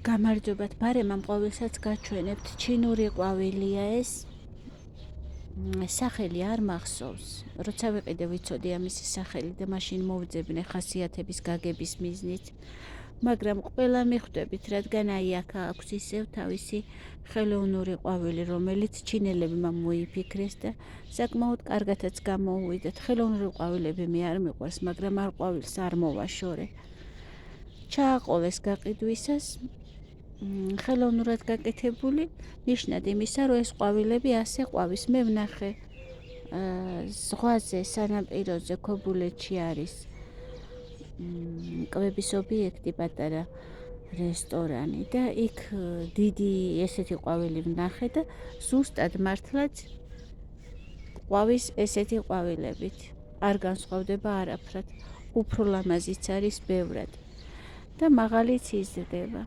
გამარჯობათ ბარემ, ყოველსაც გაჩვენებთ ჩინური ყვავილია ეს. სახელი არ მახსოვს. როცა ვიყიდე ვიცოდი ამის სახელი და მაშინ მოვძებნე ხასიათების გაგების მიზნით. მაგრამ ყველა მიხვდებით, რადგან აი აქ აქვს ისევ თავისი ხელოვნური ყვავილი, რომელიც ჩინელებმა მოიფიქრეს და საკმაოდ კარგათაც გამოუვიდათ. ხელოვნური ყვავილები მე არ მიყვარს, მაგრამ არ ყვავილს არ მოვაშორე. ჩააყოლეს გაყიდვისას ხელოვნურად გაკეთებული, ნიშნად იმისა, რომ ეს ყვავილები ასე ყვავის. მე ვნახე ზღვაზე სანაპიროზე ქობულეთში არის კვების ობიექტი, პატარა რესტორანი და იქ დიდი ესეთი ყვავილი ვნახე და ზუსტად მართლაც ყვავის ესეთი ყვავილებით. არ განსხვავდება არაფრად, უფრო ლამაზიც არის ბევრად და მაღალიც იზრდება.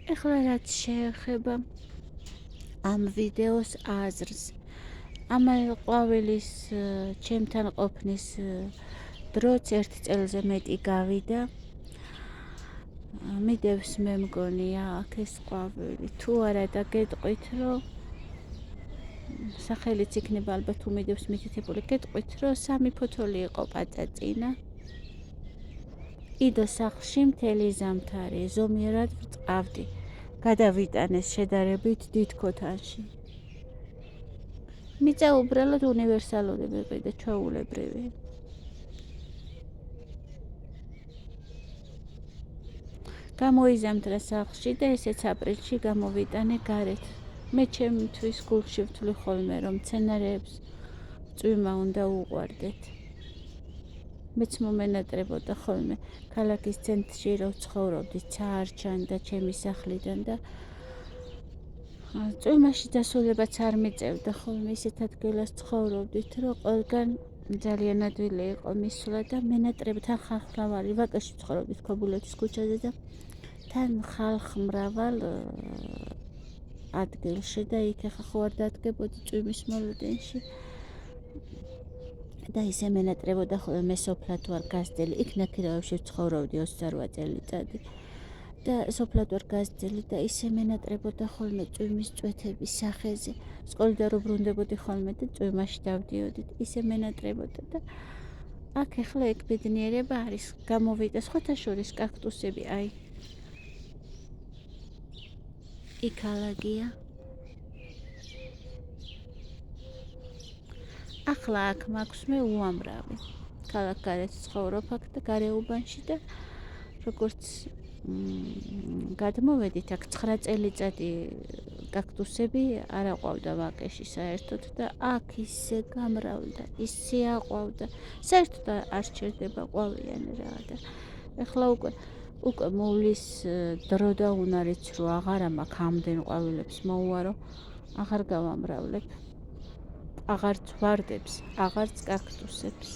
ეხლა რაც შეეხება ამ ვიდეოს აზრს, ამ ყვავილის ჩემთან ყოფნის დროც 1 წელზე მეტი გავიდა. მიდევს მე მგონია აქ ეს ყვავილი. თუ არა და გეტყვით, რომ სახელიც იქნება ალბათ უმიდევს მითითებული, გეტყვით, რომ 3 ფოთოლი იყო პაწაწინა. იდო სახლში მთელი ზამთარი, ზომიერად ვწყავდი. გადავიტანეს შედარებით დიდ ქოთანში. მიწა უბრალოდ უნივერსალური ვიყიდე, ჩვეულებრივი. გამოიზამთრა სახლში და ესეც აპრილში გამოვიტანე გარეთ. მე ჩემთვის გულში ვთვლი ხოლმე, რომ მცენარეებს წვიმა უნდა უყვარდეთ. მეც მომენატრებოდა ხოლმე ქალაქის ცენტრში, რომ ცხოვრობდი ცაარჩან და ჩემი სახლიდან და წვიმაში დასვლებაც არ მიწევდა ხოლმე, ისეთ ადგილას ცხოვრობდით, რომ ყველგან ძალიან ადვილი იყო მისვლა და მენატრებთან ხალხმრავალი. ვაკეში ცხოვრობდით ქობულეთის ქუჩაზე და თან ხალხმრავალ ადგილში და იქ ახლა ხო არ დადგებოდი წვიმის მოლოდინში. და ისე მენატრებოდა ხოლმე, მე სოფლად ვარ გაზრდილი, იქ ნაქირავებში ვცხოვრობდი 28 წელიწადი და სოფლად ვარ გაზრდილი და ისე მენატრებოდა ხოლმე წვიმის წვეთების სახეზე. სკოლიდან რო ბრუნდებოდი ხოლმე და წვიმაში დავდიოდით, ისე მენატრებოდა და აქ ახლა ეგ ბედნიერება არის. გამოვიდა სხვათა შორის კაქტუსები, აი იქ ალაგია. ახლა აქ მაქვს მე უამრავი. ქალაქ გარეთ ცხოვრობ აქ და გარეუბანში და როგორც გადმოვედით, აქ 9 წელიწადი კაქტუსები არ აყვავდა ვაკეში საერთოდ და აქ ისე გამრავლდა, ისე აყვავდა. საერთოდ არ სჭირდება ყვავიანი რა და ეხლა უკვე მოვლის დრო და უნარიც რომ აღარა მაქვს ამდენ ყვავილებს მოუარო, აღარ გავამრავლებ. აღარც ვარდებს, აღარც კაქტუსებს.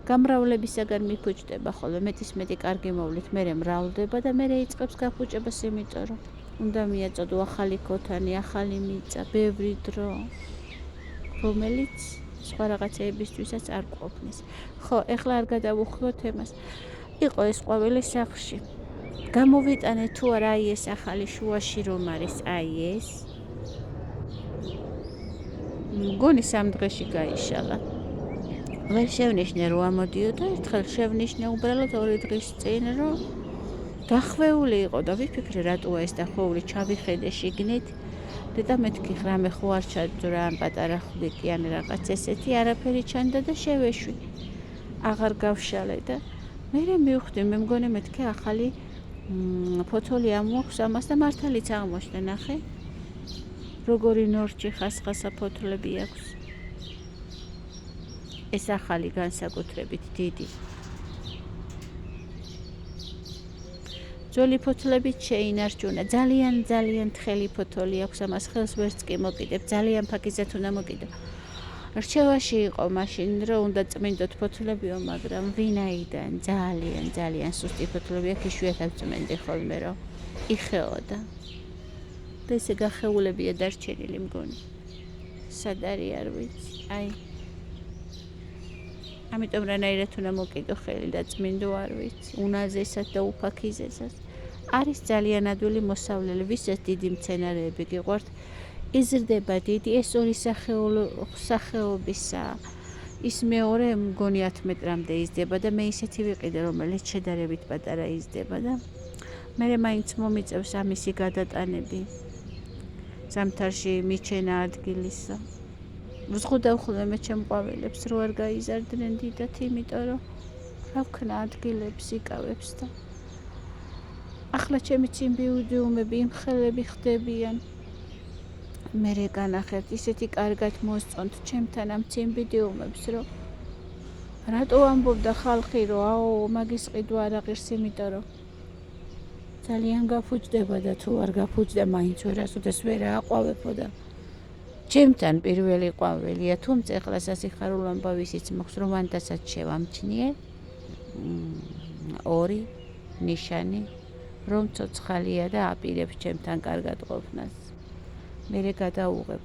გამრავლებისაგან მიფუჭდება ხოლმე, მეტისმეტი კარგი მოვლით, მერე მრავლდება და მერე იწყებს გაფუჭებას, იმიტომ რომ უნდა მიაწოდო ახალი ქოთანი, ახალი მიწა, ბევრი დრო, რომელიც სხვა რაღაცეებისთვისაც არ ყოფნის. ხო, ეხლა არ გადავუხილოთ ემას. იყო ეს ყვავილი სახლში. გამოვიტანე თუ არა აი ეს ახალი შუაში რომ არის, აი ეს. მგონი 3 დღეში გაიშალა. ვერ შევნიშნე რომ ამოდიოდა, ერთხელ შევნიშნე უბრალოდ 2 დღის წინ, რომ დახვეული იყო და ვიფიქრე რატოა ეს დახვეული, ჩავიხედე შიგნით და მეთქი რამე ხო არ ჩაძვრა ან პატარა ხვლიკი ან რაღაც ესეთი, არაფერი ჩანდა და შევეშვი. აღარ გავშალე და მერე მივხვდი, მე მგონი მეთქი ახალი ფოთოლი ამოაქვს ამას და მართალიც აღმოჩნდა, ნახე. როგორი ნორჩი ხასხასა ფოთლები აქვს. ეს ახალი განსაკუთრებით დიდი. ძველი ფოთლებით შეინარჩუნა, ძალიან თხელი ფოთოლი აქვს, ამას ხელს ვერც კი მოკიდებ, ძალიან ფაქიზად უნდა მოკიდო. რჩევაში იყო მაშინ, რომ უნდა წმინდოთ ფოთლებიო, მაგრამ ვინაიდან ძალიან სუსტი ფოთლები აქვს, იშვიათად წმენდი ხოლმე, რომ იხეოდა. და ესე გახეულებია დარჩენილი მგონი. სად არის არ ვიცი. აი ამიტომ რანაირად უნდა მოკიდო ხელი და წმინდო არ ვიცი, უნაზესად და უფაქიზესად. არის ძალიან ადვილი მოსავლელი, ვისაც დიდი მცენარეები გიყვართ, იზრდება დიდი, ეს ორი სახეობისა. ის მეორე მგონი 10 მეტრამდე იზრდება და მე ისეთი ვიყიდე, რომელიც შედარებით პატარა იზრდება და მე მაინც მომიწევს ამისი გადატანები. ზამთარში მიჩენა ადგილისა. ვზღუდავ ხოლმე მე ჩემ ყვავილებს, რო არ გაიზარდნენ დიდად, იმიტომ რომ რა ვქნა ადგილებს იკავებს და ახლა ჩემი ციმბიუდიუმები იმხელები ხდებიან. მერე განახერთ ისეთი კარგად მოსწონთ ჩემთან ამ ციმბიუდიუმებს, რომ რატო ამბობდა ხალხი, რომ აო, მაგის ყიდვა არ აღირს, იმიტომ რომ ძალიან გაფუჭდება და თუ არ გაფუჭდა, მაინც ვერასოდეს ვერ აყვავებო და ჩემთან პირველი ყვავილია, თუმცა ეხლა სასიხარულო ამბავისიც მოხს, რომ მანდასაც შევამჩნიე. ორი ნიშანი, რომ ცოცხალია და აპირებს ჩემთან კარგად ყოფნას. მერე გადაუღებ,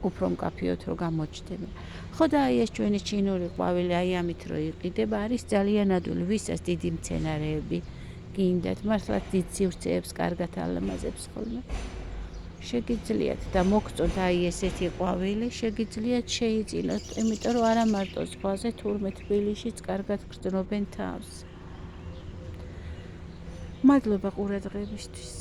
უფრო მკაფიოდ რომ გამოჩნდება. ხო და აი ეს ჩვენი ჩინური ყვავილი, აი ამით რო იყიდება, არის ძალიან ადვილი, ვისაც დიდი მცენარეები გინდათ, მართლა დიდ სივრცეებს კარგად ალამაზებს ხოლმე. შეგიძლიათ და მოგწონთ აი ესეთი ყვავილი, შეგიძლიათ შეიძინოთ, იმიტომ რომ არა მარტო ზღვაზე, თურმე თბილისშიც კარგად გრძნობენ თავს. მადლობა ყურადღებისთვის.